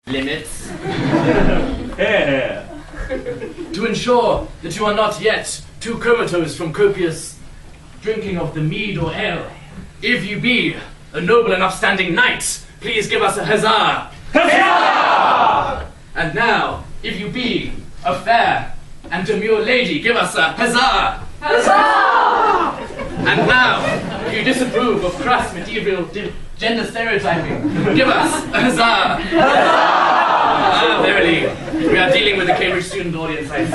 limits. Here. To ensure that you are not yet too comatose from copious drinking of the mead or ale, if you be a noble and upstanding knight, please give us a huzzah! Huzzah! And now, if you be a fair and demure lady, give us a huzzah! Huzzah! And now, if you disapprove of crass medieval gender stereotyping, give us a huzzah! Ah, verily, we are dealing with a Cambridge student audience, I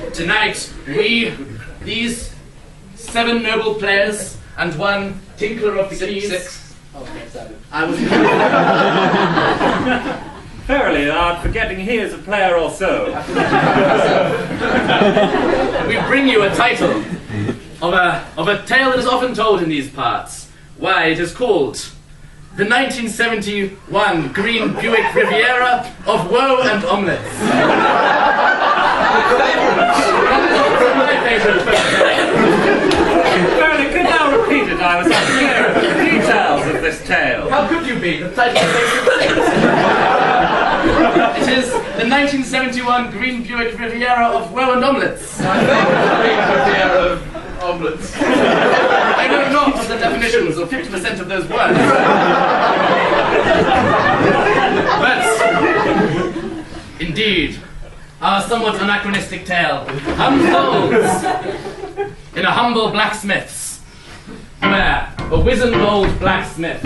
see. Tonight, we, these 7 noble players and 1 tinkler of the keys. 6. Oh, okay, 7. I was. Verily, thou art forgetting he is a player also. We bring you a title of a tale that is often told in these parts. Why, it is called The 1971 Green Buick Riviera of Woe and Omelets. My favorite. Verily, could thou repeat it? I was unclear of the details of this tale. How could you be? The title is It is the 1971 Green Buick Riviera of Woe and Omelets. Riviera of omelets. I know not of the definitions of 50% of those words. But, indeed, our somewhat anachronistic tale unfolds in a humble blacksmith's, where a wizened old blacksmith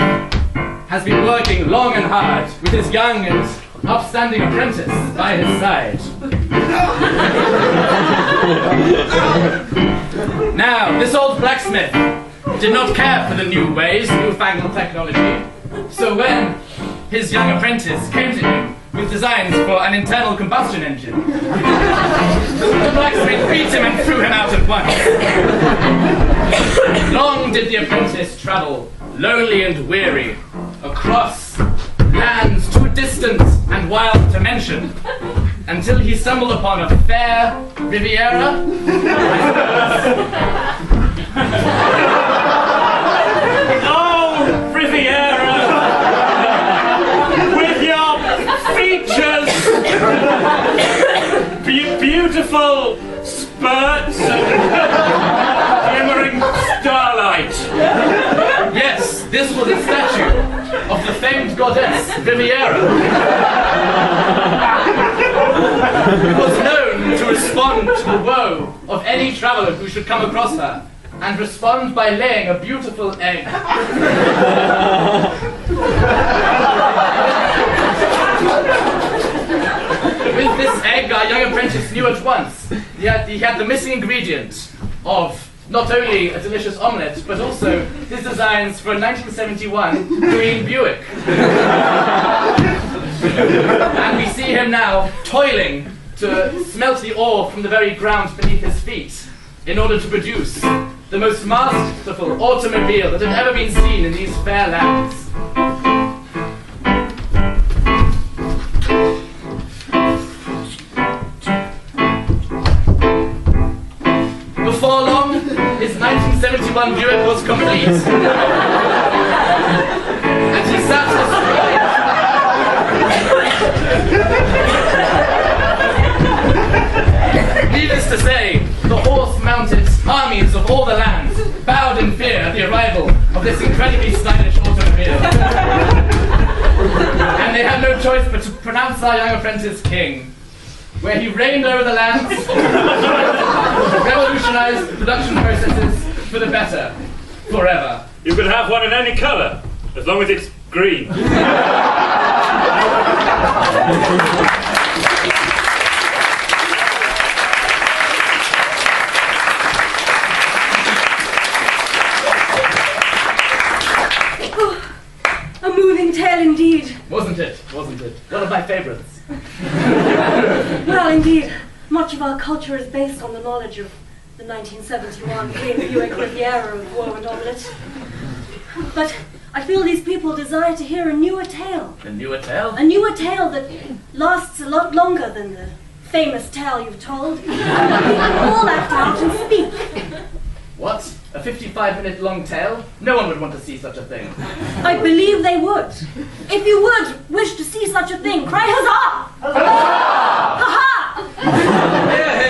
has been working long and hard with his young and upstanding apprentice by his side. Now, this old blacksmith did not care for the new ways, newfangled technology, so when his young apprentice came to him with designs for an internal combustion engine, the blacksmith beat him and threw him out at once. Long did the apprentice travel, lonely and weary, across lands too distant and wild to mention, until he stumbled upon a fair Riviera. Oh, Riviera! With your features! Beautiful spurts and glimmering starlight! Yes, this was a statue of the famed goddess Riviera. It was known to respond to the woe of any traveler who should come across her, and respond by laying a beautiful egg. With this egg, our young apprentice knew at once he had the missing ingredient of not only a delicious omelette, but also his designs for a 1971 Green Buick. And we see him now toiling to smelt the ore from the very ground beneath his feet in order to produce the most masterful automobile that had ever been seen in these fair lands. Before long, his 1971 Buick was complete. And he sat astride. Needless to say, the horse-mounted armies of all the lands bowed in fear at the arrival of this incredibly stylish automobile. And they had no choice but to pronounce our young apprentice king, where he reigned over the lands, revolutionized the production processes for the better, forever. You could have one in any color, as long as it's green. A moving tale indeed. Wasn't it? Wasn't it? One of my favorites. Well, indeed. Much of our culture is based on the knowledge of the 1971 Green Buick Riviera of Woe and Omelette. But I feel these people desire to hear a newer tale. A newer tale? A newer tale that lasts a lot longer than the famous tale you've told. All act out and speak. What? A 55-minute long tale? No one would want to see such a thing. I believe they would. If you would wish to see such a thing, cry huzzah! Huzzah! Ha-ha!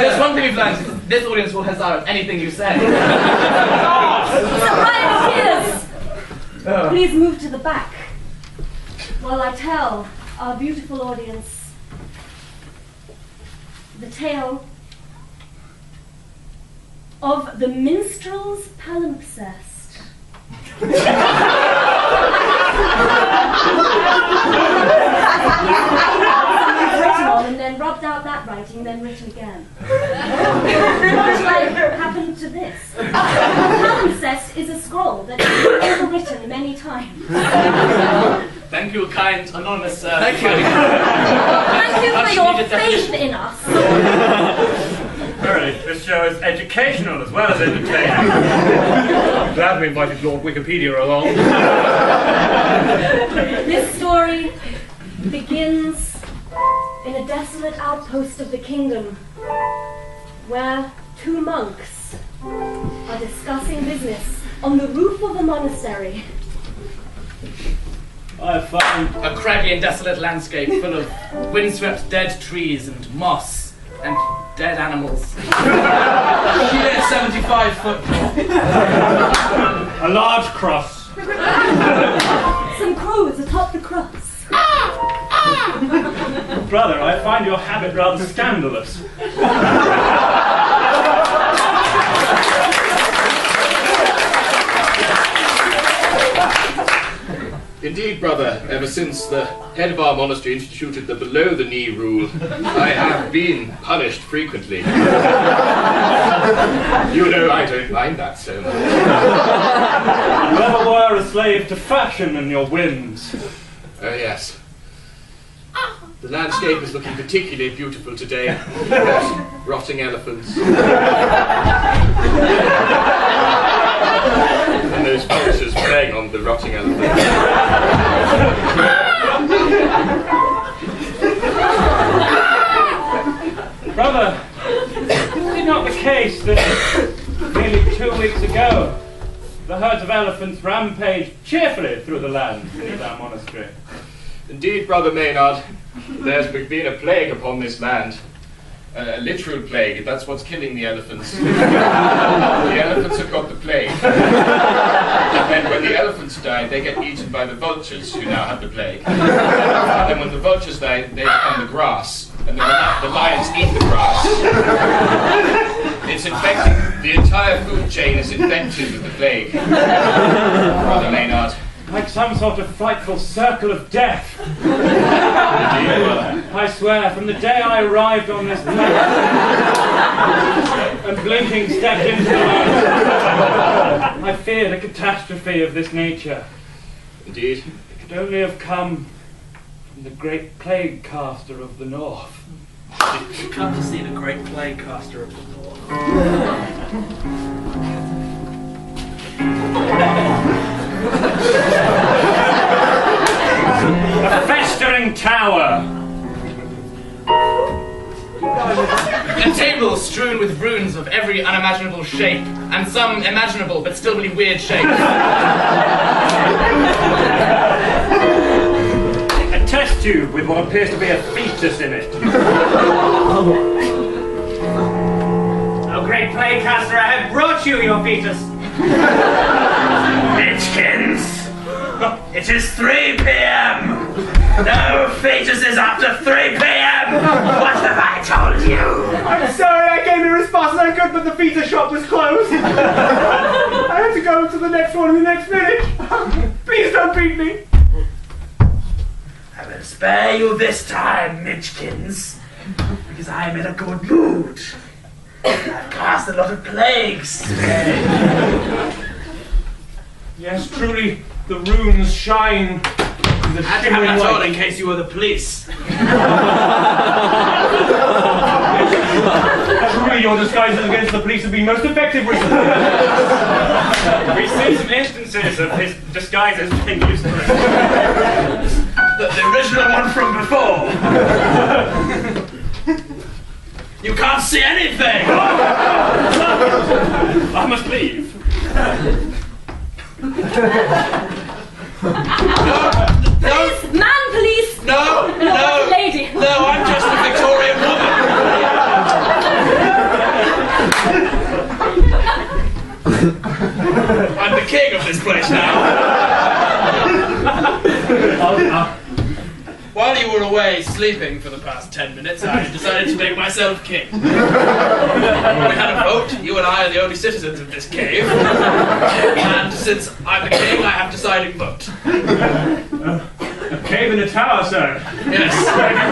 There's one thing we've learned. This audience will huzzah at anything you say. Surprise, please move to the back while I tell our beautiful audience the tale of the Minstrels Palimpsest. Written on and then rubbed out that writing, then written again. Much like happened to this. Palimpsest is a scroll that is overwritten many times. Thank you, kind anonymous. Thank you for your faith in us. Really, this show is educational as well as entertaining. I'm glad we invited Lord Wikipedia along. This story begins in a desolate outpost of the kingdom, where two monks are discussing business on the roof of a monastery. I found a craggy and desolate landscape full of windswept dead trees and moss and dead animals. Here, 75 foot. A large cross. Some crows atop the cross. Brother, I find your habit rather scandalous. Indeed, brother, ever since the head of our monastery instituted the below-the-knee rule, I have been punished frequently. You know I don't mind that so much. You ever were a slave to fashion and your whims. Oh, yes. The landscape is looking particularly beautiful today. There's rotting elephants. And those vultures preying on the rotting elephants. Brother, is it not the case that nearly 2 weeks ago the herds of elephants rampaged cheerfully through the land beneath our monastery? Indeed, Brother Maynard, there's been a plague upon this land. A literal plague, that's what's killing the elephants. The elephants have got the plague. And then when the elephants die, they get eaten by the vultures, who now have the plague. And then when the vultures die, they become the grass. And then the lions eat the grass. It's infecting, the entire food chain is infected with the plague. Brother Maynard. Like some sort of frightful circle of death. I swear, from the day I arrived on this planet and blinking stepped into the light, I feared a catastrophe of this nature. Indeed. It could only have come from the great plague caster of the north. You come to see the great plague caster of the north. A festering tower! A table strewn with runes of every unimaginable shape, and some imaginable but still really weird shapes. A test tube with what appears to be a fetus in it. Oh, great playcaster, I have brought you your fetus. Mitchkins! It is 3 p.m. No fetuses after 3 p.m. What have I told you? I'm sorry, I gave you a response and I could, but the fetus shop was closed. I have to go to the next one in the next village. Please don't beat me. I will spare you this time, Mitchkins, because I am in a good mood. I've cast a lot of plagues today. Yes, truly, the runes shine. The shimmering That's all light. in case you were the police. Truly, your disguises against the police have been most effective recently. We've seen some instances of his disguises being used for it. The original one from before. You can't see anything! I must leave. Police! Man, police! No, No, that's a lady. no, I'm just a Victorian woman. I'm the king of this place now. While you were away sleeping for the past 10 minutes, I decided to make myself king. We had a vote. You and I are the only citizens of this cave. And since I'm the king, I have deciding vote. A cave in a tower, sir. Yes.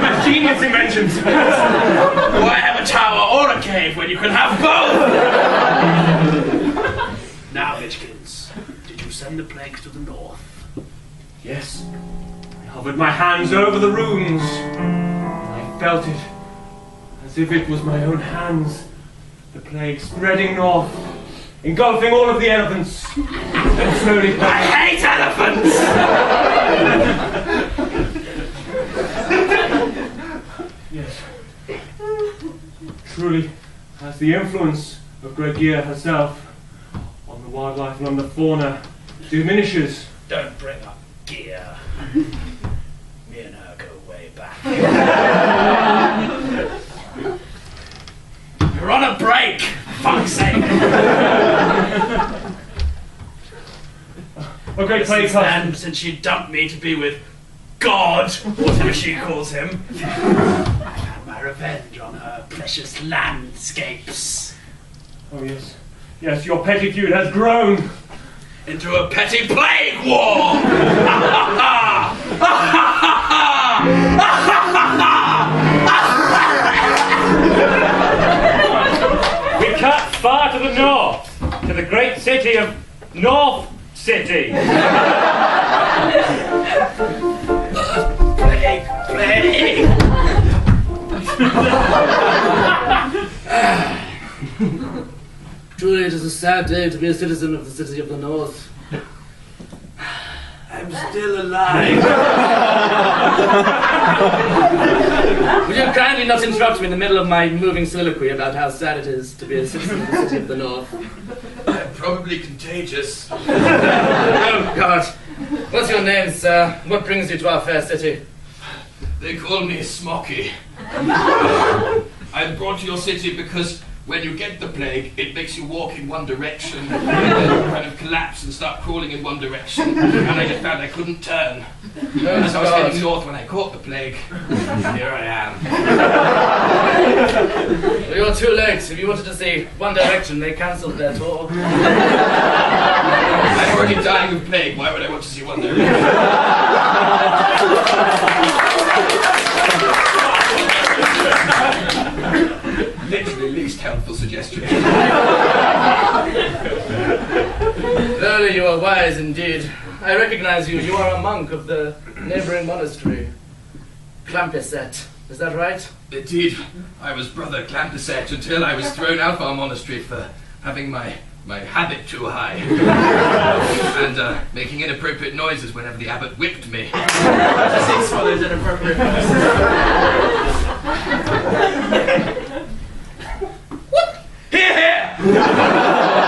My genius inventions. Why have a tower or a cave when you can have both? Now, Hitchkins, did you send the plagues to the north? Yes. I hovered my hands over the runes. I felt it as if it was my own hands. The plague spreading north, engulfing all of the elephants. And slowly... I hate elephants! Yes. Truly, as the influence of Gregia herself on the wildlife and on the fauna diminishes. Don't bring up gear. Me and her go way back. You're on a break, fuck's sake. A great plague And since she dumped me to be with God, whatever she calls him, I had my revenge on her precious landscapes. Oh yes. Yes, your petty feud has grown. Into a petty plague war! We cut far to the north, to the great city of North City. Plague! Truly, it is a sad day to be a citizen of the city of the north. I'm still alive. Would you kindly not interrupt me in the middle of my moving soliloquy about how sad it is to be a citizen of the city of the north? I'm probably contagious. Oh, God. What's your name, sir? What brings you to our fair city? They call me Smoky. I'm brought to your city because when you get the plague, it makes you walk in one direction and then kind of collapse and start crawling in one direction. And I just found I couldn't turn. Oh, As I was God. heading north when I caught the plague. Here I am. Well, you're too late. If you wanted to see One Direction, they cancelled their tour. I'm already dying of plague. Why would I want to see One Direction? Literally least helpful suggestion. Verily, you are wise indeed. I recognize you. You are a monk of the neighboring monastery. Palimpsest. Is that right? Indeed, I was Brother Palimpsest until I was thrown out of our monastery for having my habit too high. And making inappropriate noises whenever the abbot whipped me. Six for those inappropriate Here, here!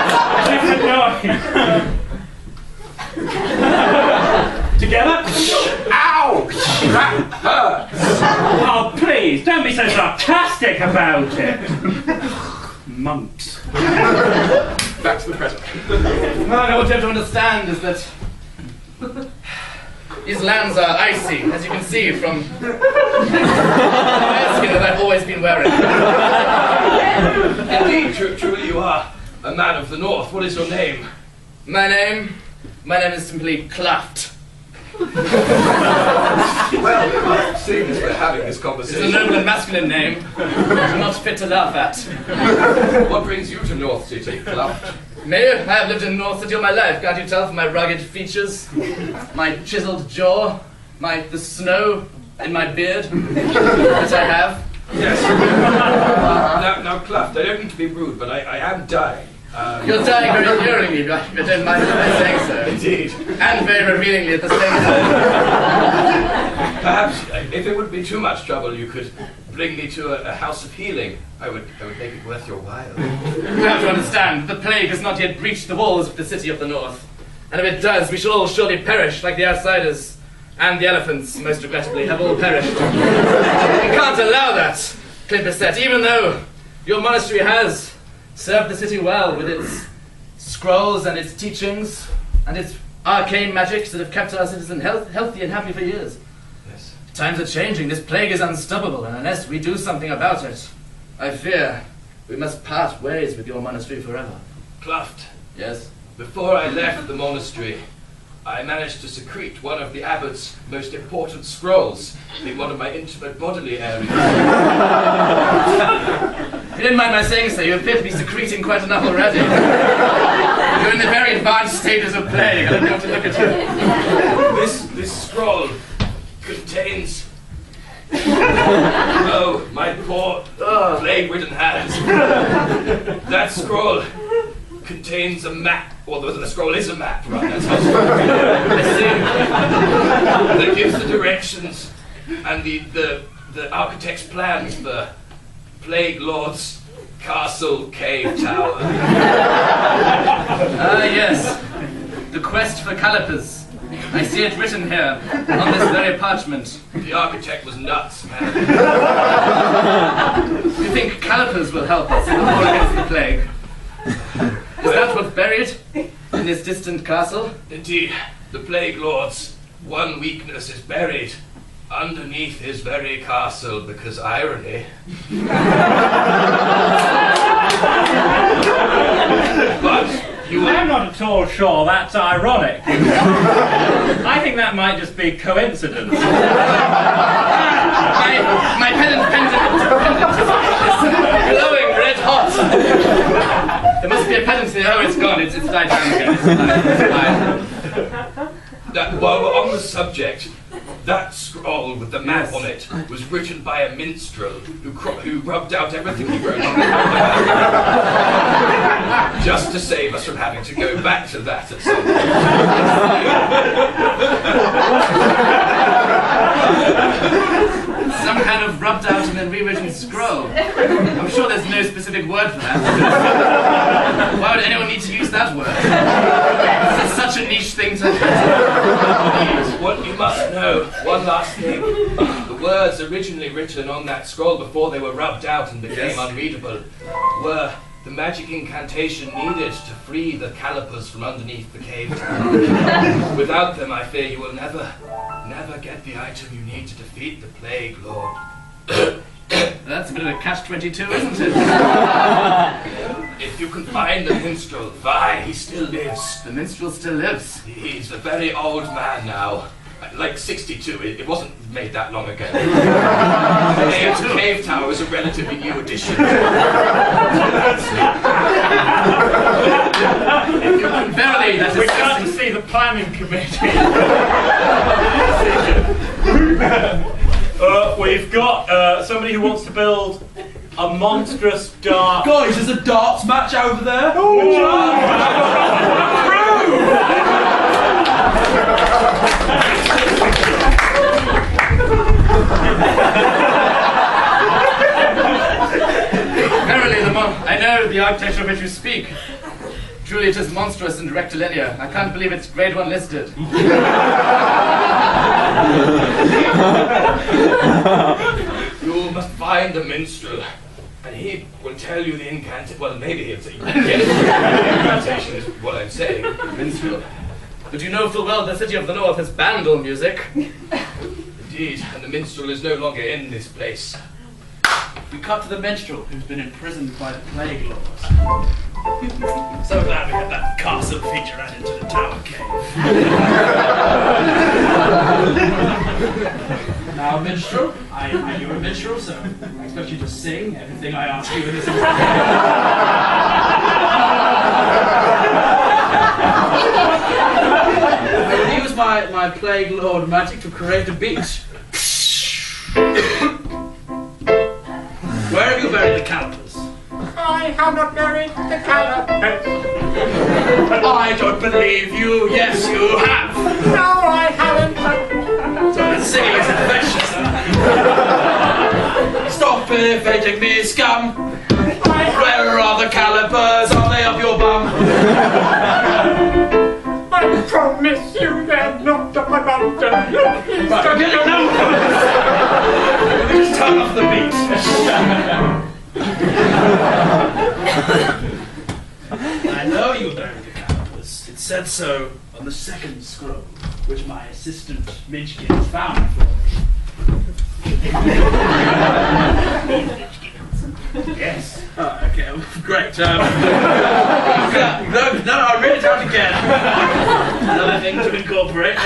Together? Ow! That hurts! Oh, please, don't be so sarcastic about it. Monks. Back to the present. What I want you to understand is that these lands are icy, as you can see from the skin that I've always been wearing. Indeed, truly you are a man of the north. What is your name? My name is simply Cleft. Well, seeing as we're having this It's a conversation, noble and masculine name, not fit to laugh at. what brings you to North City, Club? Me? I have lived in North City all my life. Can't you tell from my rugged features, my chiseled jaw, the snow in my beard that I have? Yes. Now, Cleft, I don't mean to be rude, but I am dying. You're dying very endearingly, but I don't mind if I say so. Indeed. And very revealingly at the same time. Perhaps, if it would be too much trouble, you could bring me to a house of healing, I would make it worth your while. You have to understand, the plague has not yet breached the walls of the city of the north. And if it does, we shall all surely perish like the outsiders. And the elephants, most regrettably, have all perished. We can't allow that, Palimpsest, even though your monastery has served the city well with its scrolls and its teachings and its arcane magics that have kept our citizens healthy and happy for years. Yes. Times are changing. This plague is unstoppable, and unless we do something about it, I fear we must part ways with your monastery forever. Cluft, Yes? before I left the monastery, I managed to secrete one of the abbot's most important scrolls in one of my intimate bodily areas. You didn't mind my saying so. You appear to be secreting quite enough already. You're in the very advanced stages of plague. I don't know what to look at you. This scroll contains... Oh, my poor plague-ridden hands. That scroll contains a map. Well, the scroll is a map, right? That's how that gives the directions and the architect's plans for Plague Lord's Castle Cave Tower. Ah, yes. The quest for calipers. I see it written here, on this very parchment. The architect was nuts, man. You think calipers will help us in the war against the plague? Is that what's buried in this distant castle? Indeed, the Plague Lord's one weakness is buried underneath his very castle, because irony. But I'm not at all sure that's ironic. I think that might just be coincidence. My pendant is glowing red hot. There must be a pendant here. Oh, it's gone. It's died down again. It's fine. While we're on the subject, that scroll with the map on it was written by a minstrel who rubbed out everything he wrote on the map, just to save us from having to go back to that at some point. Some kind of rubbed out and then rewritten scroll. I'm sure there's no specific word for that. Why would anyone need to use that word? This is such a niche thing to... What you must know, one last thing. The words originally written on that scroll before they were rubbed out and became unreadable were the magic incantation needed to free the calipers from underneath the cave tower. Without them, I fear you will never get the item you need to defeat the Plague Lord. That's a bit of a catch-22, isn't it? If you can find the minstrel, fine, he still lives. The minstrel still lives. He's a very old man now. Like 62, it wasn't made that long ago. The cave tower is a relatively new addition. Verily, that is... We've got to see the planning committee. We've got somebody who wants to build a monstrous dart. Guys, there's a darts match over there. Verily, I know the architecture of which you speak. Truly it is monstrous and rectilinear. I can't believe it's grade 1 listed. You must find the minstrel, and he will tell you the incantation. Well, maybe he'll say the incantation is what I'm saying. Minstrel. But you know full well the city of the north has banned all music. Indeed, and the minstrel is no longer in this place. We cut to the minstrel who's been imprisoned by the Plague Lords. So glad we had that castle feature added to the tower cave. Now, minstrel, are you a minstrel, so I expect you to sing everything I ask you in this I will use my Plague Lord magic to create a beat. Where have you buried the calipers? I have not buried the calipers. I don't believe you. Yes, you have. No, I haven't. So the singing is infectious, huh? Stop evading me, scum? Where are the calipers? Are they up your bum? I promise you they're not up my bum. Right, get it now. Let me just turn off the beat. I know you buried the calipers. It said so on the second scroll, which my assistant Midgkin found for me. Yes. Oh, okay. Great. No, I'll read it out again. Another thing to incorporate.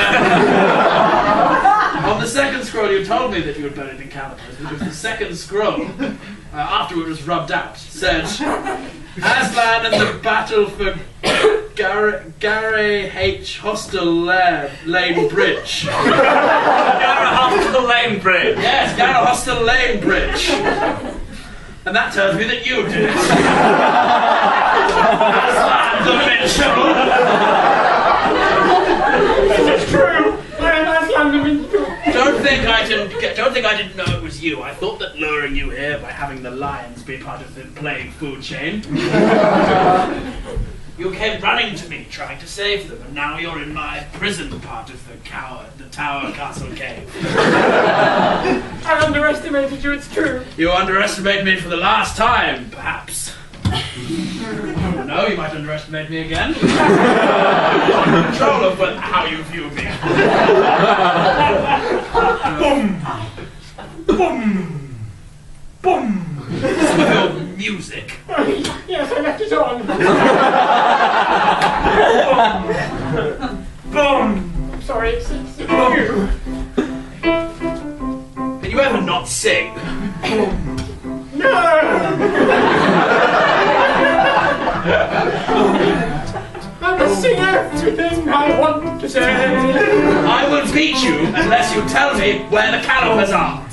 On the second scroll, you told me that you had buried the calipers, but it was the second scroll, after it was rubbed out, said, Aslan in the battle for Gary H. Hostel Lane Bridge. Garra Hostel Lane Bridge. Yes, Garra Hostel Lane Bridge. And that tells me that you did it. Aslan the minstrel. This is true. I am Aslan the minstrel. Don't think I didn't know it was you. I thought that luring you here by having the lions be part of the plague food chain. You came running to me, trying to save them, and now you're in my prison part of the Tower Castle Cave. I underestimated you, it's true. You underestimate me for the last time, perhaps. No, you might underestimate me again. Control of how you view me. Boom! Boom! Boom! Some of your music. Yes, I left it on. Boom! I'm sorry, it's you. Can you ever not sing? No! I must sing everything I want to say. I will beat you unless you tell me where the calipers are.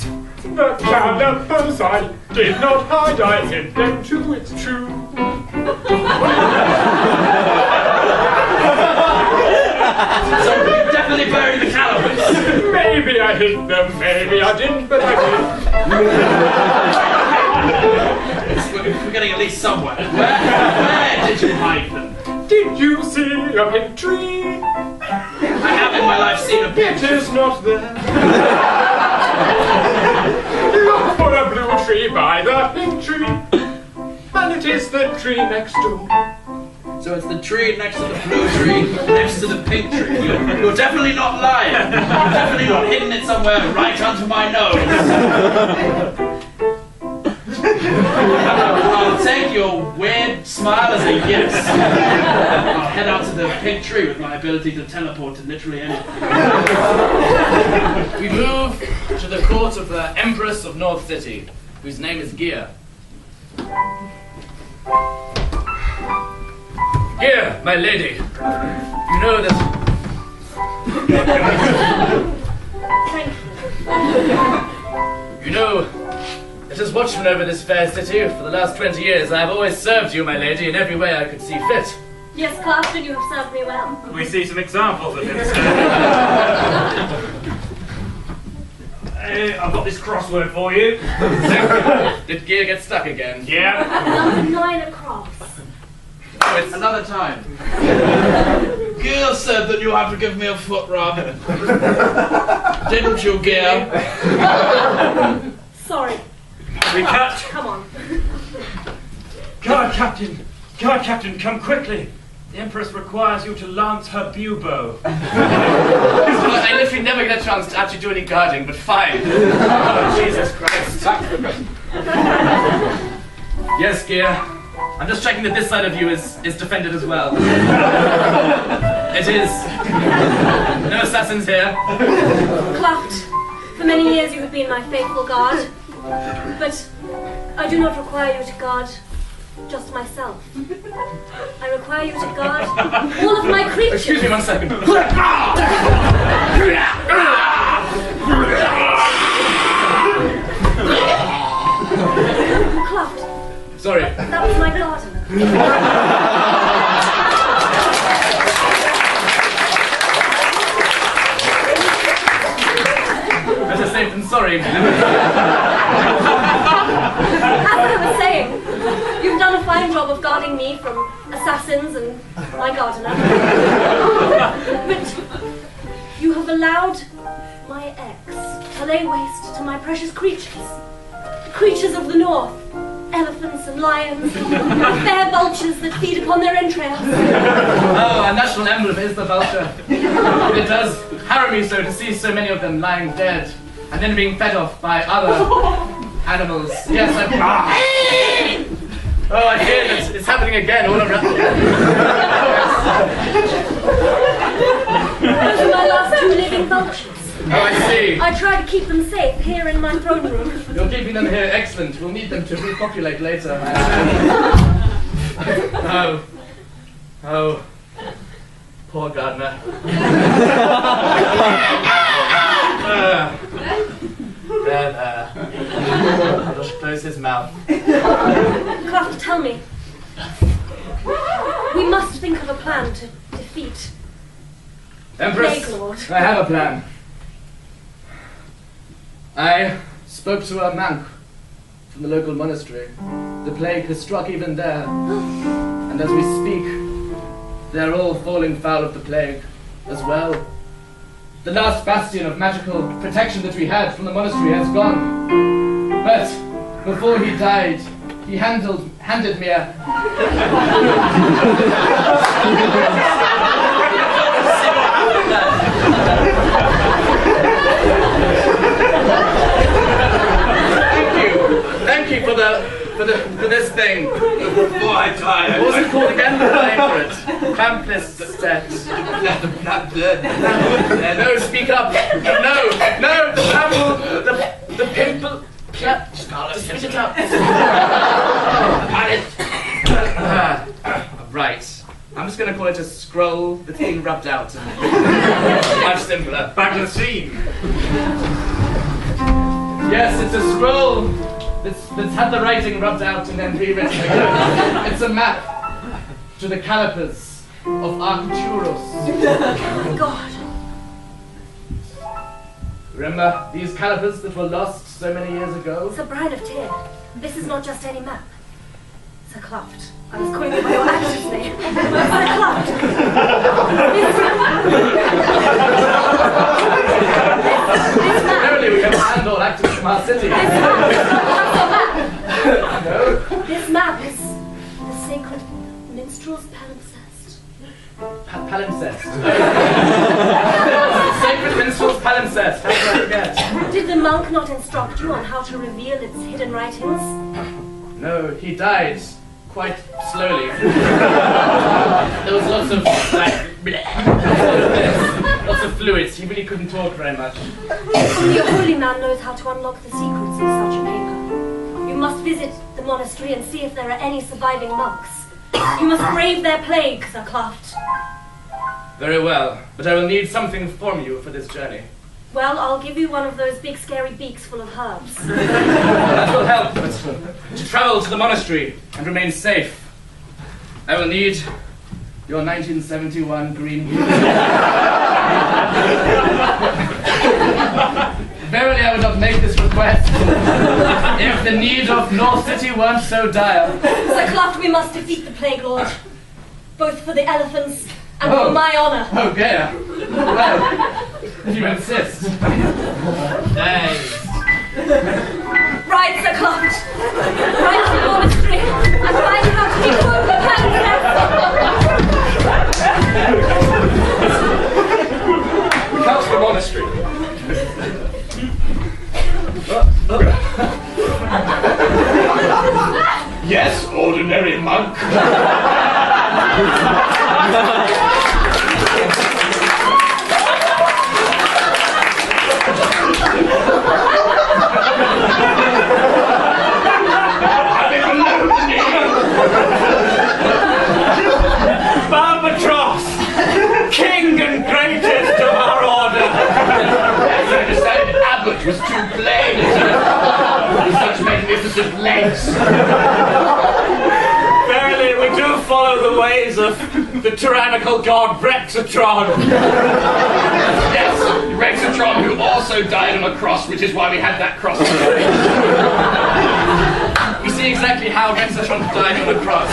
The calipers I did not hide, I hid them too, it's true. So you definitely buried the calipers. Maybe I hid them, maybe I didn't, but I did. We're getting at least somewhere. Where did you hide them? Did you see a pink tree? I have in my life seen a It picture. is not there. Look for a blue tree by the pink tree, and it is the tree next door. So it's the tree next to the blue tree, next to the pink tree. You're definitely not lying. You're definitely not hidden it somewhere right under my nose. I'll take your weird smile as a yes. I'll head out to the pink tree with my ability to teleport to literally anything. We move to the court of the Empress of North City, whose name is Gear. Gear, my lady, you know that... Thank you. You know that as watchman over this fair city for the last 20 years, I have always served you, my lady, in every way I could see fit. Yes, Clapton, you have served me well. We see some examples of this. I've got this crossword for you. Did Gear get stuck again? Yeah. Number 9 across. Oh, it's Another time. Gil said that you had to give me a foot rub. Didn't you, Gil? Sorry. We cut. Come on. Guard Captain, come quickly. The Empress requires you to lance her bubo. I literally never get a chance to actually do any guarding, but fine. Oh, Jesus Christ. Yes, Gear. I'm just checking that this side of you is defended as well. It is. No assassins here. Clapt, for many years you have been my faithful guard, but I do not require you to guard just myself. I require you to guard all of my creatures. Excuse me 1 second. Clapt, Sorry. that was my garden. Better safe than sorry. As I was saying, you've done a fine job of guarding me from assassins and my gardener. But you have allowed my ex to lay waste to my precious creatures. Creatures of the north. Elephants and lions, fair vultures that feed upon their entrails. Oh, our national emblem is the vulture. It does harrow me so to see so many of them lying dead and then being fed off by other animals. Yes, oh, I hear that it's happening again all around. Those are my last two living vultures. Oh, I see. I try to keep them safe here in my throne room. You're keeping them here, excellent. We'll need them to repopulate later. Oh, poor gardener. There. I'll just close his mouth. Craft, tell me. We must think of a plan to defeat Empress, Plague Lord. I have a plan. I spoke to a monk from the local monastery. The plague has struck even there. And as we speak, they're all falling foul of the plague as well. The last bastion of magical protection that we had from the monastery has gone. But before he died, he handed me a... Thank you for this thing. Before I die, What was it called again? The name for it. Palimpsest. No, speak up. No, the pimple. Speak it up. Right. I'm just going to call it a scroll that's being rubbed out. Much simpler. back to the scene. Yes, it's a scroll that's had the writing rubbed out and then rewritten again. It's a map to the calipers of Arcturus. Oh, God. Remember these calipers that were lost so many years ago? Sir Brian of Tyr, this is not just any map. Sir Cloft. I was calling you by your actor's name. Sir Cloft. This map. Apparently we can handle actors from our city. This map is the sacred Minstrels Palimpsest. Palimpsest. Sacred Minstrels Palimpsest. How did I forget? Did the monk not instruct you on how to reveal its hidden writings? No, he died quite slowly. There was lots of lots of fluids. He really couldn't talk very much. Only a holy man knows how to unlock the secrets of such a paper. You must visit the monastery and see if there are any surviving monks. You must brave their plague, Sir Cloft. Very well, but I will need something from you for this journey. Well, I'll give you one of those big scary beaks full of herbs. That will help, but to travel to the monastery and remain safe, I will need your 1971 green. Verily, I would not make this request if the need of North City weren't so dire. Sir Cloft, we must defeat the Plague Lord, both for the elephants and for my honor. Oh, Gaia. Well, if you insist. Nice. Right, Sir Cloft. Right to the monastery and find out how to decode the palimpsest. We come to the monastery. Yes, ordinary monk. Barbatros, king and greatest of our order. Yes, I decided Abbott was too plain. With such magnificent legs. Verily, we do follow the ways of the tyrannical god Rexatron. Yes, Rexatron, who also died on a cross, which is why we had that cross. You see exactly how Rexatron died on a cross.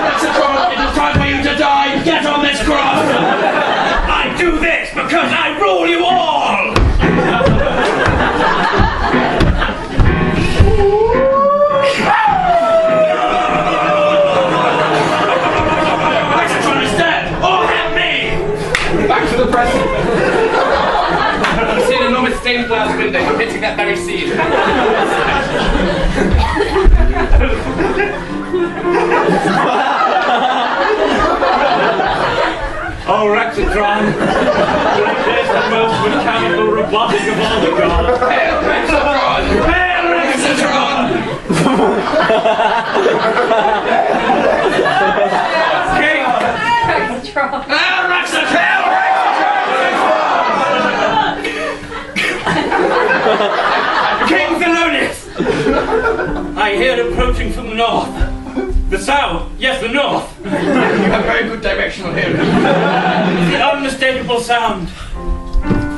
Rexatron, it is time for you to die! Get on this cross! I do this because I rule you all! Rexatron is dead! All at me! Back to the present. You see an enormous stained glass window depicting that very scene. Oh, Rexatron! There's the most mechanical robotic of all the gods. Hail Rexatron! Hail Rexatron! King! Hail Rexatron! King Thelonious! I hear approaching from the north. The south, yes, the north. You have very good directional hearing. The unmistakable sound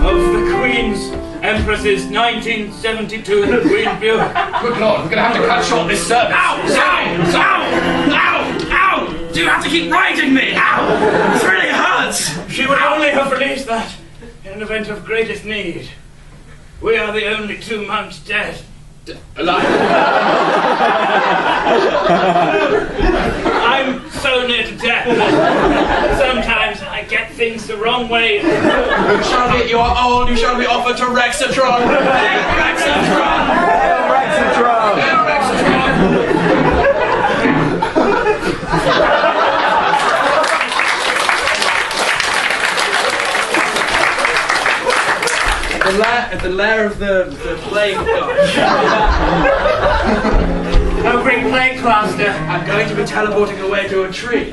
of the Queen's Empress's 1972 Queen Buick. Good Lord, we're going to have to cut short this service. Ow! Do you have to keep riding me? Ow! This really hurts! She would only have released that in an event of greatest need. We are the only 2 months dead. Alive. I'm so near to death. Sometimes I get things the wrong way. Charlotte, you are old. You shall be offered to Rexatron. Hail Rexatron! Hail Rexatron! Hail Rexatron! At the lair of the plague god. Oh, great plague cluster. I'm going to be teleporting away to a tree.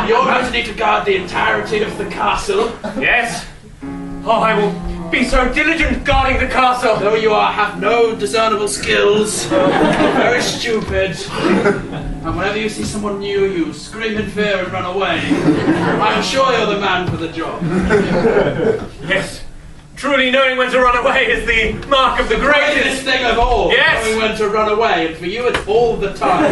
You're going to need to guard the entirety of the castle. Yes. Oh, I will be so diligent guarding the castle. Though you have no discernible skills, very stupid, and whenever you see someone new, you scream in fear and run away. I'm sure you're the man for the job. Yes. Truly knowing when to run away is the mark of the Greatest greatest. thing of all, Yes. knowing when to run away, and for you it's all the time.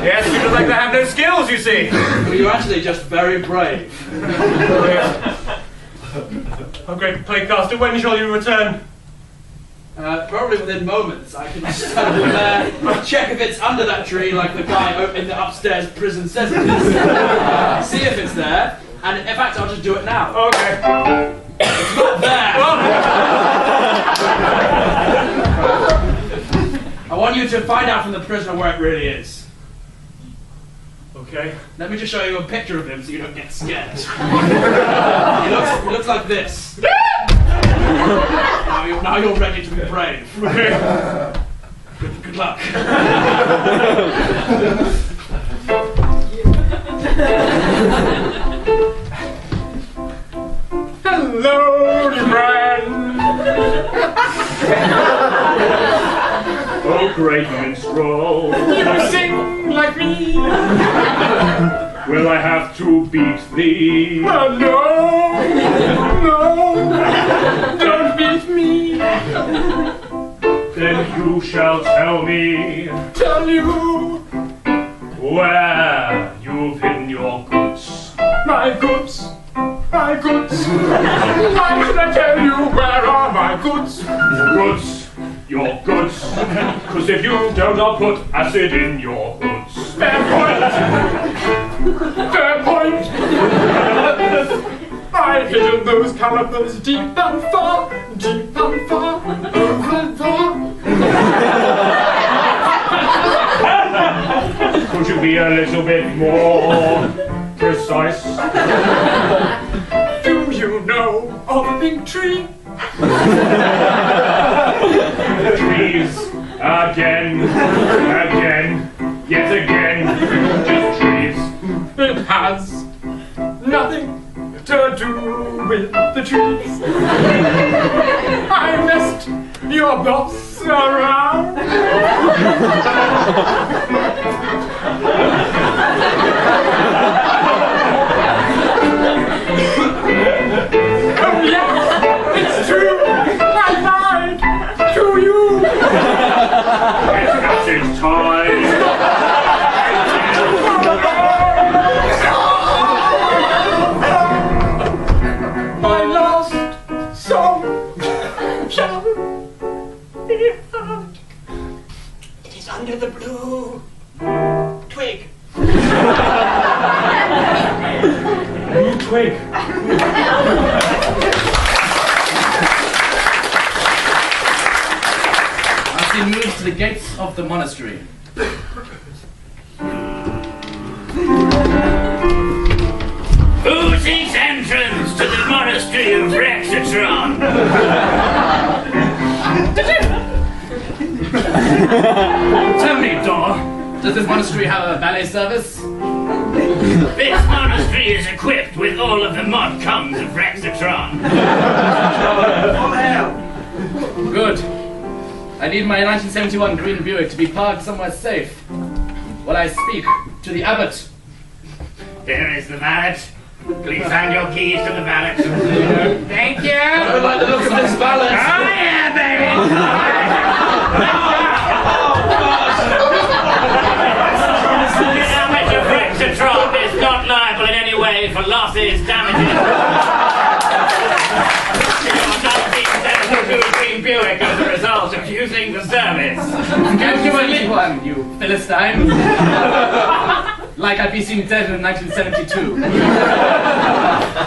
Yes, you just like to have no skills, you see. Well, you're actually just very brave. Oh, great plaguecaster, when shall you return? Probably within moments. I can stand there, check if it's under that tree like the guy in the upstairs prison says it is. See if it's there, and in fact I'll just do it now. Okay. It's not there! I want you to find out from the prisoner where it really is. Okay. Let me just show you a picture of him so you don't get scared. He looks like this. Now you're ready to be brave. Good luck. Hello, friend. Oh, great minstrel. You sing like me. Will I have to beat thee? No, don't beat me. Then you shall tell me Tell you where you've hidden your goods. my goods. My goods. Why should I tell you where are my goods? Goods, your goods. Cause if you don't, I'll put acid in your hoods. Fair point. Fair point. I've hidden those calipers deep and far, deep and far, and far. Could you be a little bit more precise? Do you know of a big tree? Trees, again, yet again, just trees. It has nothing to do with the trees. I messed your boss around. It's true! I lied to you! It's time. My lost song shall be heard. It is under the blue twig. Blue twig. As he moves to the gates of the monastery. Who seeks entrance to the monastery of Rexatron? Tell me, Dor, does this monastery have a ballet service? This monastery is equipped with all of the mod cons of Rexatron. Good. I need my 1971 green Buick to be parked somewhere safe while I speak to the abbot. There is the valet. Please hand your keys to the valet. Thank you. I like the look of this valet. Oh yeah, baby. The abbot of Rexatron is not liable in any way for losses, damages. Your 1972 Green Buick as a result of using the service. Give you a lead one, you Philistine. Like I'd be seen dead in 1972.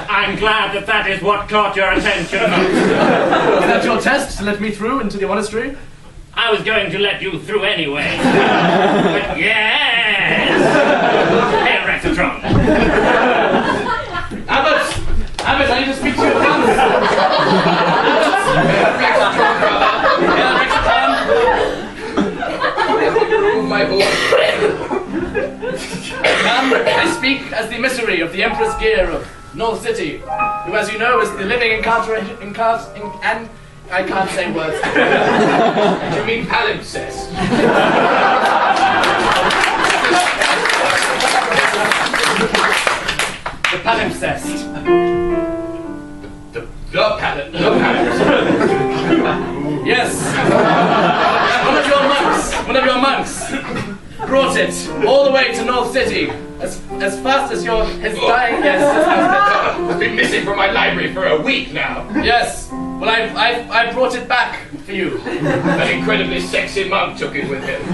I'm glad that is what caught your attention most. Is that your test to let me through into the monastery? I was going to let you through anyway. But yes! Hail Rexatron. Abbot! Abbot, I need to speak to you at once. My boy. I speak as the emissary of the Empress Gear of North City, who, as you know, is the living incarceration, and I can't say words. Do you mean palimpsest? The palimpsest. The palimpsest. Yes. One of your monks brought it all the way to North City as fast as his dying. Yes. It's been missing from my library for a week now. Yes. Well, I brought it back for you. An incredibly sexy monk took it with him. A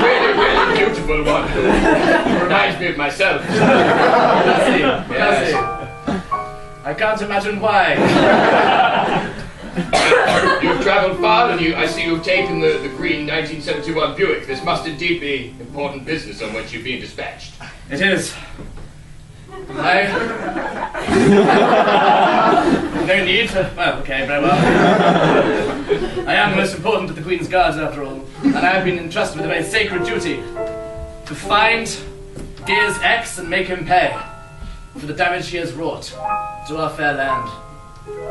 really, really beautiful one. Reminds me of myself. Does he? Does he? I can't imagine why. You've travelled far, and I see you've taken the green 1971 Buick. This must indeed be important business on which you've been dispatched. It is. No need to. Well, okay, very well. I am the most important of the Queen's Guards, after all, and I have been entrusted with a very sacred duty to find Gears X and make him pay for the damage he has wrought to our fair land.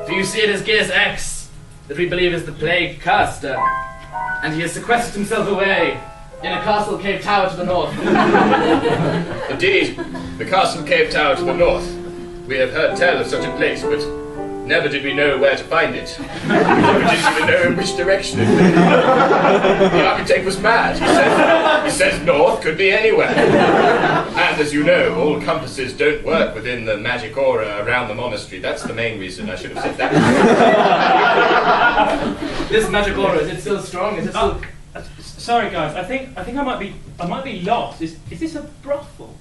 For you see, it is Gears X that we believe is the plague caster, and he has sequestered himself away in a castle cave tower to the north. Indeed, the castle cave tower to the north. We have heard tell of such a place, but never did we know where to find it. We didn't even know in which direction it lay. The architect was mad. He says north could be anywhere. And as you know, all compasses don't work within the magic aura around the monastery. That's the main reason. I should have said that. This magic aura, is it still strong? Is it still... Sorry guys, I think I might be lost. Is this a brothel?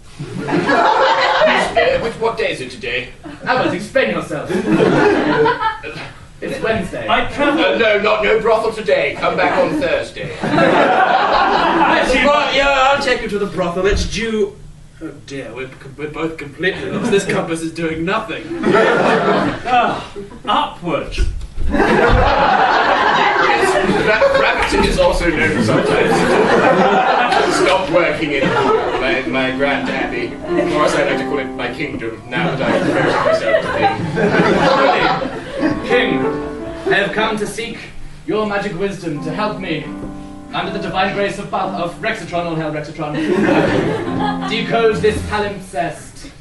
What day is it today? Abbott, explain yourself. It's Wednesday. I travel. No brothel today. Come back on Thursday. I'll take you to the brothel. It's due. Oh dear, we're both completely lost. This compass is doing nothing. Upwards. Rabbiting is also known sometimes to stop working in my grand abbey, or as I like to call it, my kingdom, now that I've promoted myself to king. King, I have come to seek your magic wisdom to help me, under the divine grace of Rexatron, all hail Rexatron, decode this palimpsest.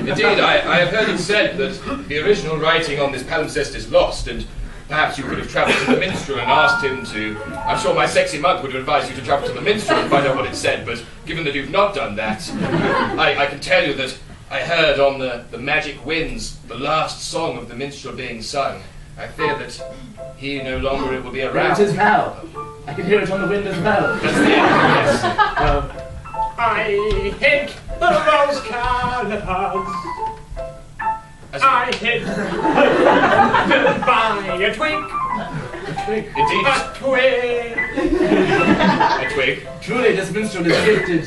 Indeed, I have heard it said that the original writing on this palimpsest is lost, and perhaps you could have travelled to the minstrel and asked him to... I'm sure my sexy monk would have advised you to travel to the minstrel and find out what it said, but given that you've not done that, I can tell you that I heard on the magic winds the last song of the minstrel being sung. I fear that he no longer will be around. It is now. I can hear it on the wind as well. That's the end, yes. I hit the rose colors. I hit by a twig. Indeed. A twig. A twig. Truly, this minstrel is gifted.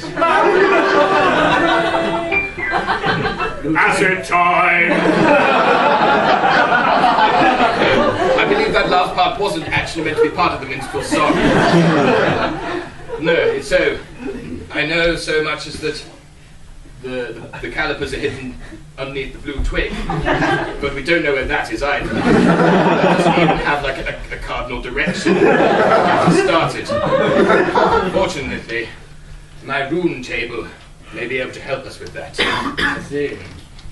Acid time. I believe that last part wasn't actually meant to be part of the minstrel's song. No, it's so. I know so much as that the calipers are hidden underneath the blue twig, but we don't know where that is either. It doesn't even have like a cardinal direction to start it. Fortunately, my rune table may be able to help us with that. I see.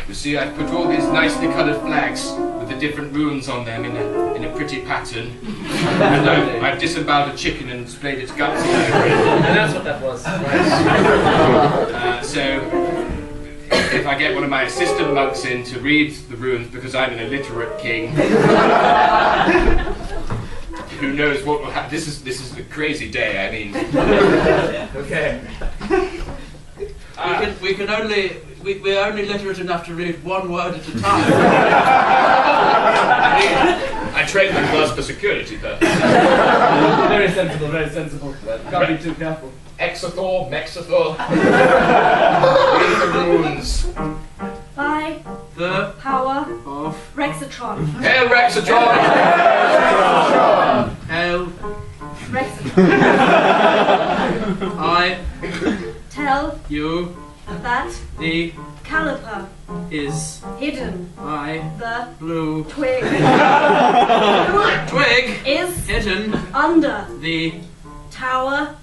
You see, I've put all these nicely coloured flags with the different runes on them in a pretty pattern. And I've disemboweled a chicken and sprayed its guts all over it. And that's what that was. Right. So, if I get one of my assistant monks in to read the runes, because I'm an illiterate king, who knows what will happen. This is a crazy day, I mean. Okay. We're only literate enough to read one word at a time. I trained my class for security purposes. Very sensible, very sensible. Can't be too careful. Exathor, Mexathor. Read the runes. By The power of Rexatron. Hail Rexatron! Hail. Rexatron. I Tell you that the caliper is hidden by the blue twig twig is hidden under the tower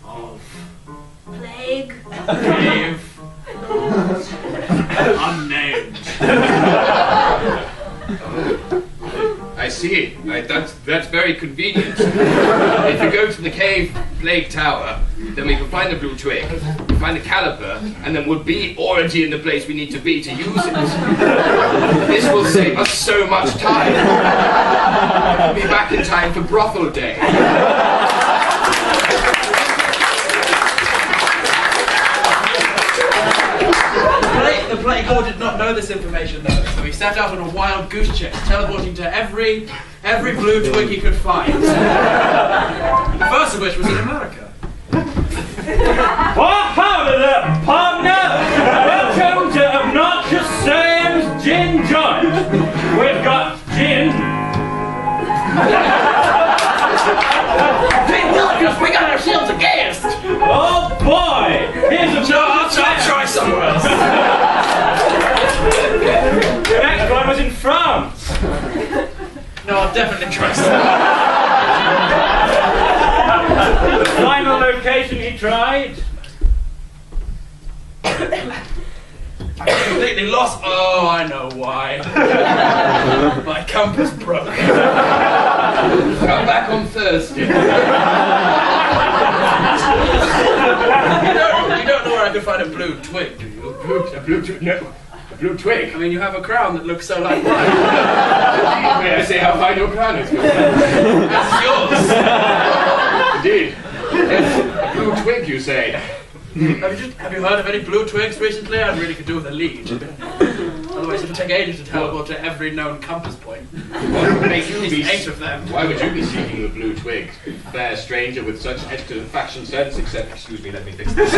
of plague grave unnamed. I see. That's very convenient. If you go to the cave plague tower, then we can find the blue twig, find the caliper, and then we'll be already in the place we need to be to use it. This will save us so much time. We'll be back in time for brothel day. The plague lord did not know this information though, so he set out on a wild goose chase, teleporting to every blue twig he could find. The first of which was in America. Well, howdy there, partner! Welcome to Obnoxious Sam's Gin Joint. We've got gin. Hey, Wilkins, we got ourselves a guest! Oh boy! Here's a I'll try somewhere else. The next one was in France. No, I'll definitely try somewhere. The final location he tried. I'm completely lost. Oh, I know why. My compass broke. Come back on Thursday. You don't know where I could find a blue twig, do you? A blue twig. I mean, you have a crown that looks so like mine. May I say how fine your crown is? That's yours. Indeed. Yes, a blue twig, you say? Have you heard of any blue twigs recently? I really could do with a lead. Otherwise, it would take ages to teleport to every known compass point. What makes you be 8 of them. Why would you be seeking the blue twig? Fair stranger with such excellent fashion sense, except, excuse me, let me fix this.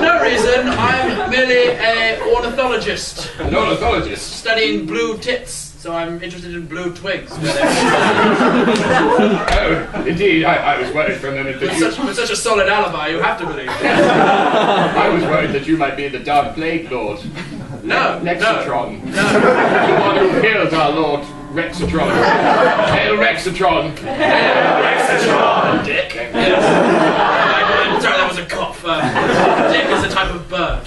No reason. I'm merely an ornithologist. An ornithologist? Studying blue tits. So I'm interested in blue twigs. Oh, indeed, I was worried for a moment that With such a solid alibi, you have to believe it. I was worried that you might be the Dark Plague Lord. No, Lexatron. no. The one who killed our Lord Rexatron. Hail Rexatron! Hail Rexatron! Dick? Yes. I'm sorry, that was a cough. Dick is a type of bird.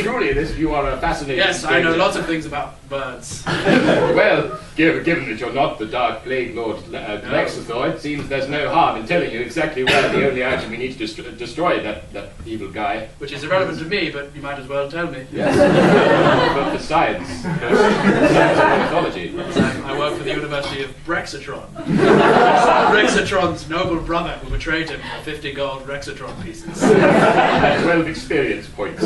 Truly, you are a fascinating Yes, I know stranger. lots of things about birds. Well, given that you're not the Dark Plague Lord Lexathor, it seems there's no harm in telling you exactly where the only item we need to destroy that evil guy. Which is irrelevant to me, but you might as well tell me. Yes. But for science. Science and mythology. I work for the University of Brexatron. Rexatron's noble brother who betrayed him for 50 gold Rexatron pieces. 12 experience points.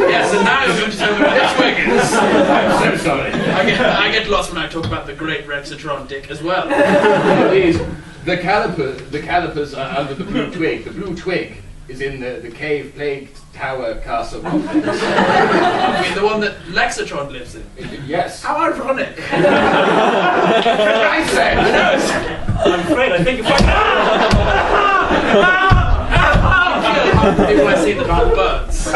Yes, and now you're going to tell me what this wig is. I'm so sorry. I get lost when I talk about the great Rexatron Dick as well. Please, the calipers are under the blue twig. The blue twig is in the cave plague tower castle complex. You mean the one that Lexatron lives in? Yes. How ironic. I said. I'm afraid I think if I... People I see that aren't birds.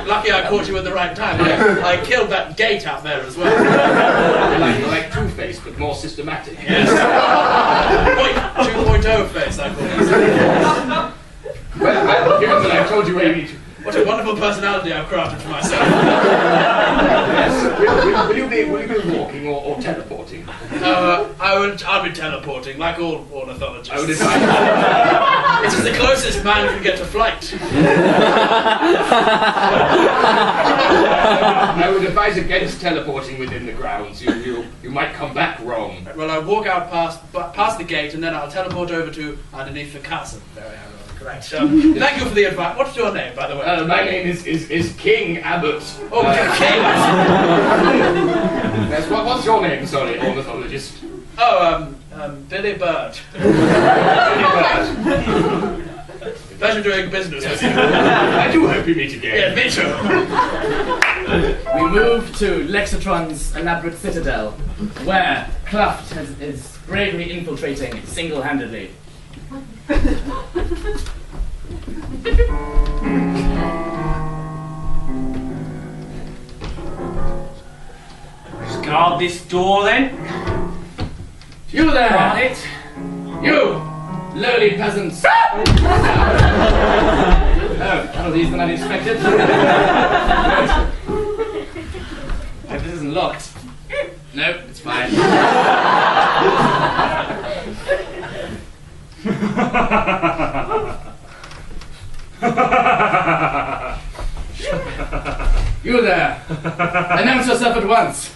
Lucky I caught you at the right time. I killed that gate out there as well. Like Two-Face, but more systematic. Yes. 2.0 face, I call it. Well, given that I told you where you need to... What a wonderful personality I've crafted for myself. Yes. Will you be walking or teleporting? I'll be teleporting, like all ornithologists. I would advise. It is the closest man can get to flight. I would advise against teleporting within the grounds. You might come back wrong. Well, I'll walk out past the gate, and then I'll teleport over to underneath the castle. Very ironic. Right. Thank you for the advice. What's your name, by the way? My name is King Abbott. Oh, King. Yes, what's your name? Sorry, ornithologist. Oh, Billy Bird. Pleasure doing business with you. I do hope we meet again. Yeah, me too. We move to Lexatron's elaborate citadel, where Cluft is bravely infiltrating single-handedly. Just guard this door then. You there! Guard it. You! Lowly peasants! Oh, that was easier than I'd expected. Hope this isn't locked. Nope, it's fine. You there! Announce yourself at once!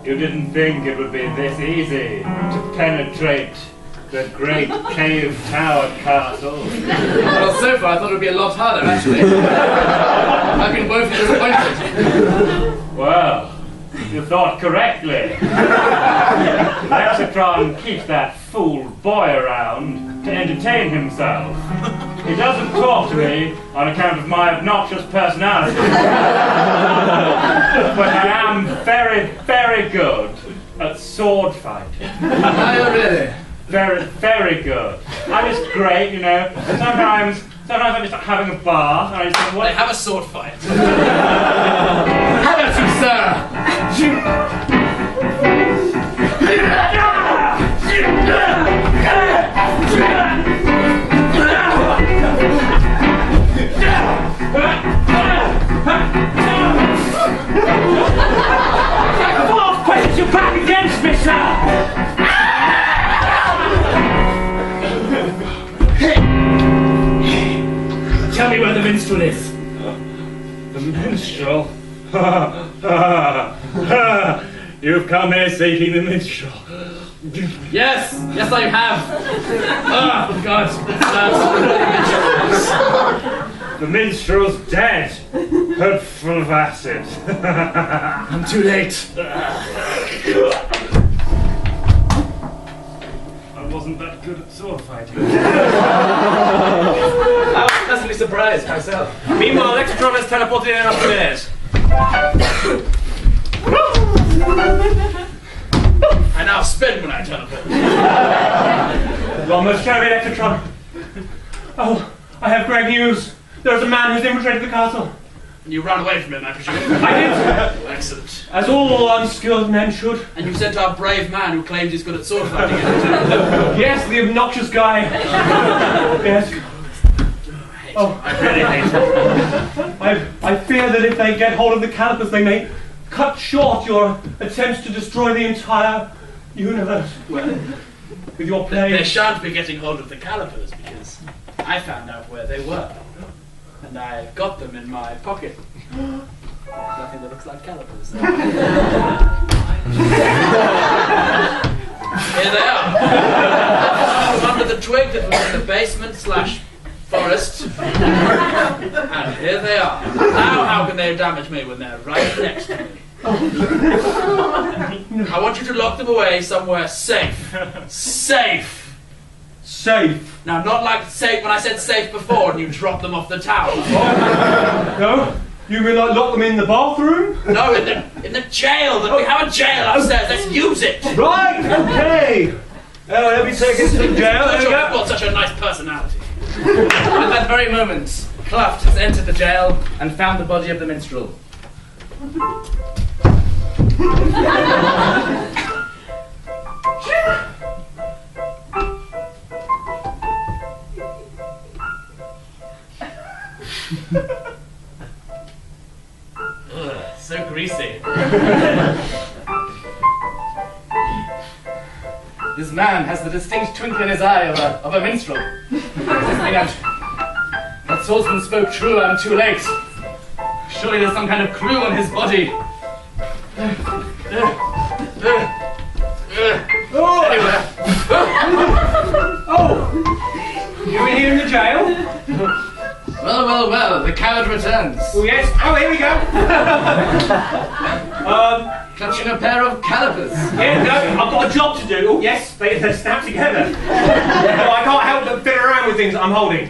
You didn't think it would be this easy to penetrate the great cave tower castle? Well, so far I thought it would be a lot harder, actually. I've been woefully disappointed. Well, you thought correctly. Lexatron keeps that fool boy around to entertain himself. He doesn't talk to me on account of my obnoxious personality. But I am very, very good at sword fighting. Are you really? Very, very good. I'm just great, you know. Sometimes I'm just having a bath and I just think, They what? have a sword fight. How about you, sir? What pushes you back against me, sir? Tell me where the minstrel is. The minstrel? You've come here seeking the minstrel. Yes, yes I have. Oh, God. The minstrel's dead. Head full of acid. I'm too late. I wasn't that good at sword fighting. I was pleasantly surprised myself. Meanwhile, Lexatron has teleported in upstairs. I now spin when I teleport. You almost carried Lexatron. Oh, I have great news. There is a man who's infiltrated the castle. And you ran away from him, I presume? I did. Excellent. As all unskilled men should. And you sent our brave man who claims he's good at sword fighting. Yes, the obnoxious guy. Yes. Oh, I really hate him. I fear that if they get hold of the calipers, they may cut short your attempts to destroy the entire universe. Well, with your play. They shan't be getting hold of the calipers because I found out where they were. And I got them in my pocket. Nothing that looks like calipers. Here they are. From under the twig that was in the basement / forest. And here they are. Now how can they damage me when they're right next to me? I want you to lock them away somewhere safe. Safe! Safe? Now, not like safe when I said safe before and you dropped them off the tower. No? You mean like lock them in the bathroom? No, in the jail. We have a jail upstairs. Let's use it. Right, okay. Let me take it to the jail. There we You've go. got such a nice personality. At that very moment, Cluft has entered the jail and found the body of the minstrel. Ugh, so greasy. This man has the distinct twinkle in his eye of a minstrel. That swordsman spoke true, I'm too late. Surely there's some kind of clue on his body. Anywhere. Oh! You in here in the jail? Well, well, well, the coward returns. Oh, yes. Oh, here we go. Clutching a pair of calipers. Yeah, no, I've got a job to do. Oh, yes, they're snapped together. No, I can't help but fiddle around with things that I'm holding.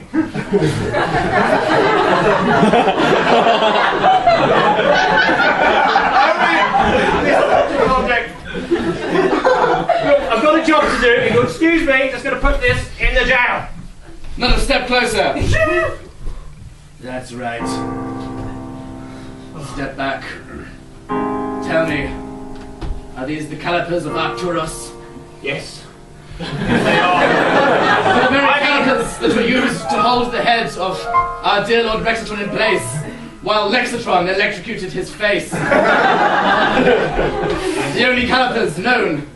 Look, I've got a job to do. If you'll excuse me, just going to put this in the jail. Not a step closer. That's right. Step back. Tell me, are these the calipers of Arcturus? Yes. The very calipers that were used to hold the head of our dear Lord Lexitron in place, while Lexitron electrocuted his face. The only calipers known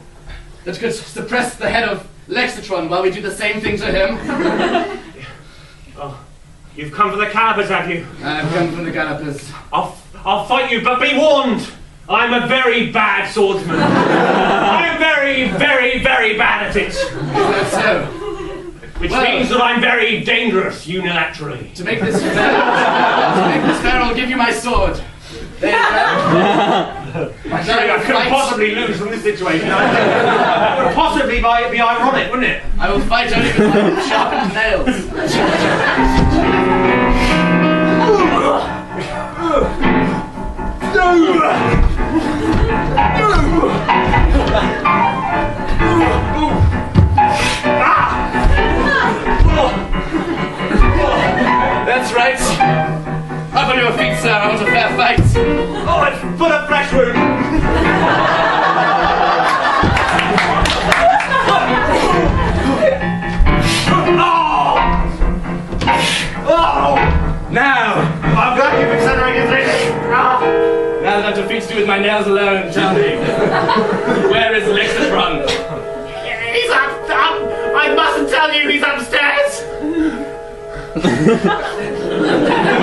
that could suppress the head of Lexitron while we do the same thing to him. Oh, you've come for the calipers, have you? I've come from the calipers. I'll fight you, but be warned! I'm a very bad swordsman. I'm very, very, very bad at it. Is that so? Which means that I'm very dangerous unilaterally. To make this fair, I'll give you my sword. There you go. I couldn't possibly lose from this situation. It would possibly be ironic, wouldn't it? I will fight only with my sharpened nails. That's right. Up on your feet, sir. I want a fair fight. Oh, it's full of flesh wound. Now! I'm glad you've accelerated this. Now that I've defeated you with my nails alone, tell me, where is Lexitron? He's up. I mustn't tell you he's upstairs.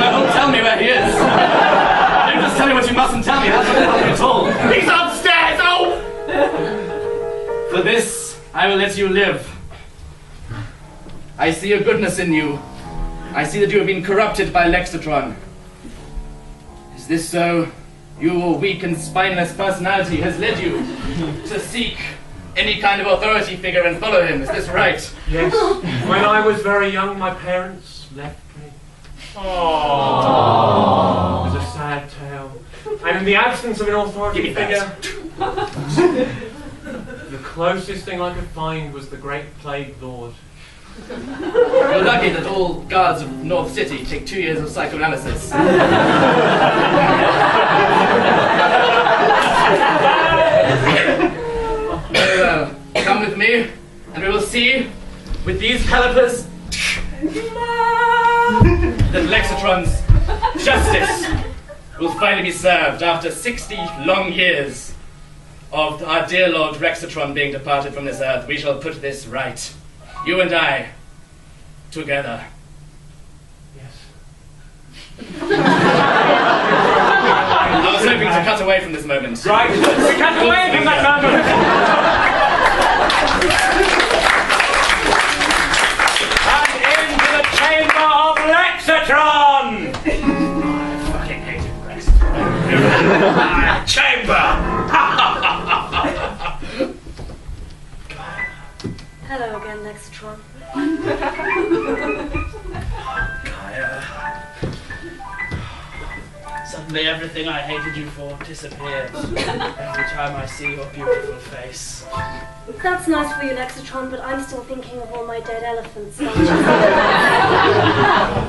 Well, tell me where he is. Don't just tell me what you mustn't tell me. That's not help me at all. He's upstairs. Oh! For this, I will let you live. I see a goodness in you. I see that you have been corrupted by Lexitron. Is this so? Your weak and spineless personality has led you to seek any kind of authority figure and follow him. Is this right? Yes. When I was very young, my parents left me. Aww. It was a sad tale. And in the absence of an authority figure, the closest thing I could find was the great Plague Lord. You're lucky that all guards of North City take 2 years of psychoanalysis. Very well. Come with me, and we will see, with these calipers, that Lexatron's justice will finally be served after 60 long years of our dear Lord Rexatron being departed from this earth. We shall put this right. You and I, together. Yes. I was hoping to cut away from this moment. Right, we cut away from that moment. And into the chamber of Lexatron! I fucking hated Lexatron. Chamber! Hello again, Lexatron. Gaia. Suddenly everything I hated you for disappears every time I see your beautiful face. That's nice for you, Lexatron, but I'm still thinking of all my dead elephants.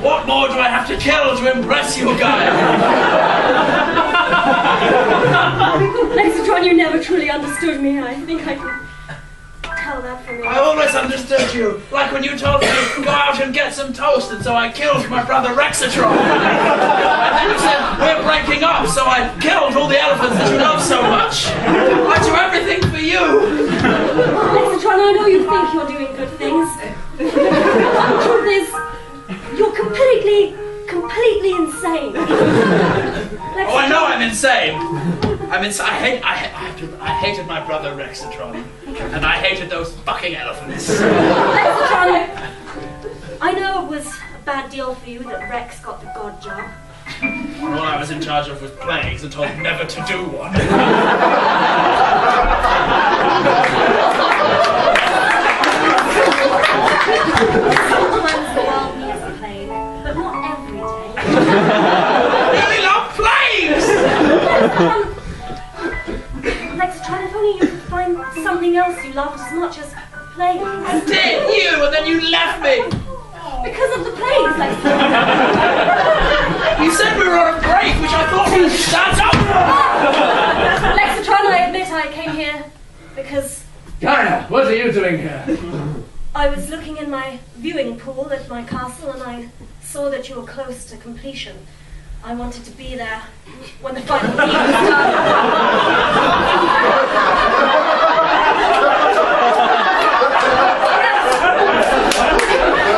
What more do I have to kill to impress you, Gaia? Lexatron, you never truly understood me. I think I can tell that from you. I always understood you, like when you told me to go out and get some toast, and so I killed my brother Rexatron. And then you said, we're breaking up, so I killed all the elephants that you love so much. I do everything for you. Lexatron, I know you think you're doing good things. The truth is, you're completely insane. Oh, I know I'm insane. I hated my brother Rexatron, and I hated those fucking elephants. Lexatron, I know it was a bad deal for you that Rex got the god job. All I was in charge of was plagues and told never to do one. Sometimes the world needs a plague, but not every day. I really love plagues! Lexatron, if only you could find something else you loved as much as plagues. I did, you, and then you left me. Because of the plagues, Lexatron. You said we were on a break, which I thought was that's up. Lexatron, I admit I came here because Gaia, what are you doing here? I was looking in my viewing pool at my castle and I saw that you were close to completion. I wanted to be there when the final theme was done.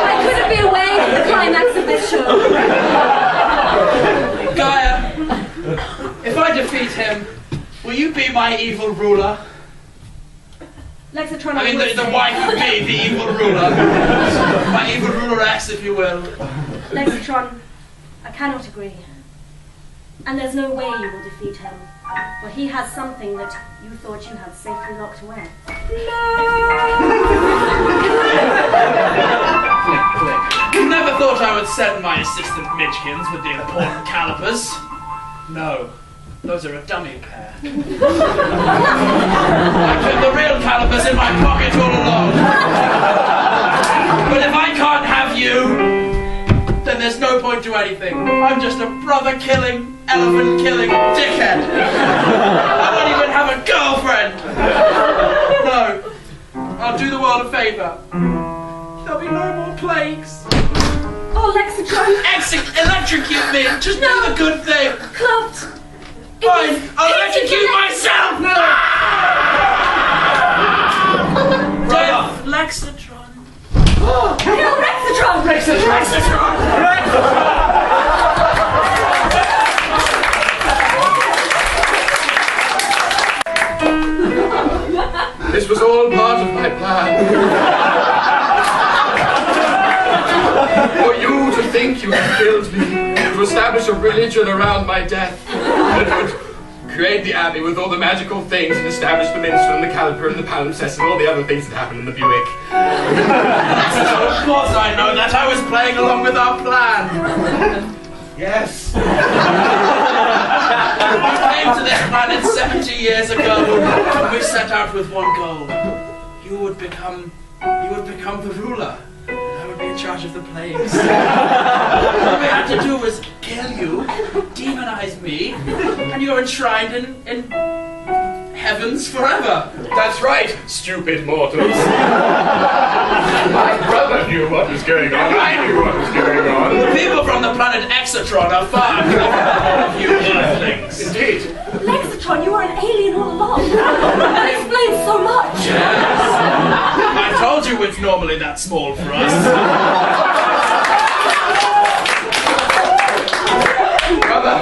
I couldn't be away from the climax of this show. Gaia, if I defeat him, will you be my evil ruler? Lexatron, I mean, would the say- wife of me, the evil ruler. My evil ruler-ess, if you will. Lexatron, I cannot agree. And there's no way you will defeat him. For he has something that you thought you had safely locked away. You never thought I would send my assistant Midgkins with the important calipers. No, those are a dummy pair. I kept the real calipers in my pocket all along. But if I can't have you, then there's no point to anything. I'm just a brother-killing, elephant-killing dickhead. I don't even have a girlfriend. No, I'll do the world a favour. There'll be no more plagues. Oh, Lexatron! Electrocute me! Just do the good thing! Clout! Fine, I'll electrocute myself! Death, Lexatron. Kill Rexatron! This was all part of my plan. For you to think you had killed me, to establish a religion around my death, that would create the abbey with all the magical things and establish the minstrel and the caliper and the palimpsest and all the other things that happened in the Buick. Of course I know that. I was playing along with our plan. Yes. We came to this planet 70 years ago, and we set out with one goal. You would become the ruler. charge of the plagues. All we had to do was kill you, demonize me, and you're enshrined in heavens forever. That's right, stupid mortals. My brother knew what was going on. I knew what was going on. The people from the planet Exatron are far cleverer than you earthlings. Indeed. Lexatron, you were an alien all along. That explains so much. Yes. I told you it's normally that small for us. Brother,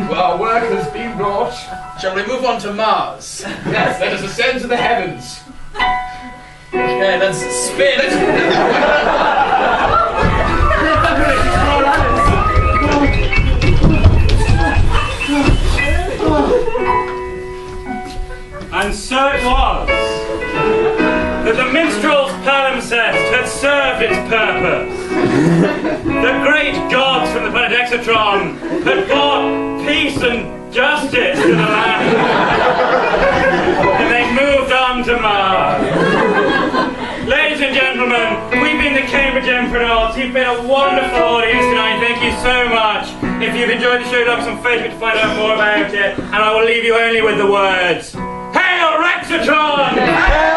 well, our work has been wrought. Shall we move on to Mars? Yes, let us ascend to the heavens. Okay, let's spin. And so it was that the Minstrels Palimpsest had served its purpose. The great gods from the planet Exatron had brought peace and justice to the land. And they moved on to Mars. Ladies and gentlemen, we've been the Cambridge Imprenauts. You've been a wonderful audience tonight. Thank you so much. If you've enjoyed the show, look us on Facebook to find out more about it. And I will leave you only with the words, Hail Rexatron!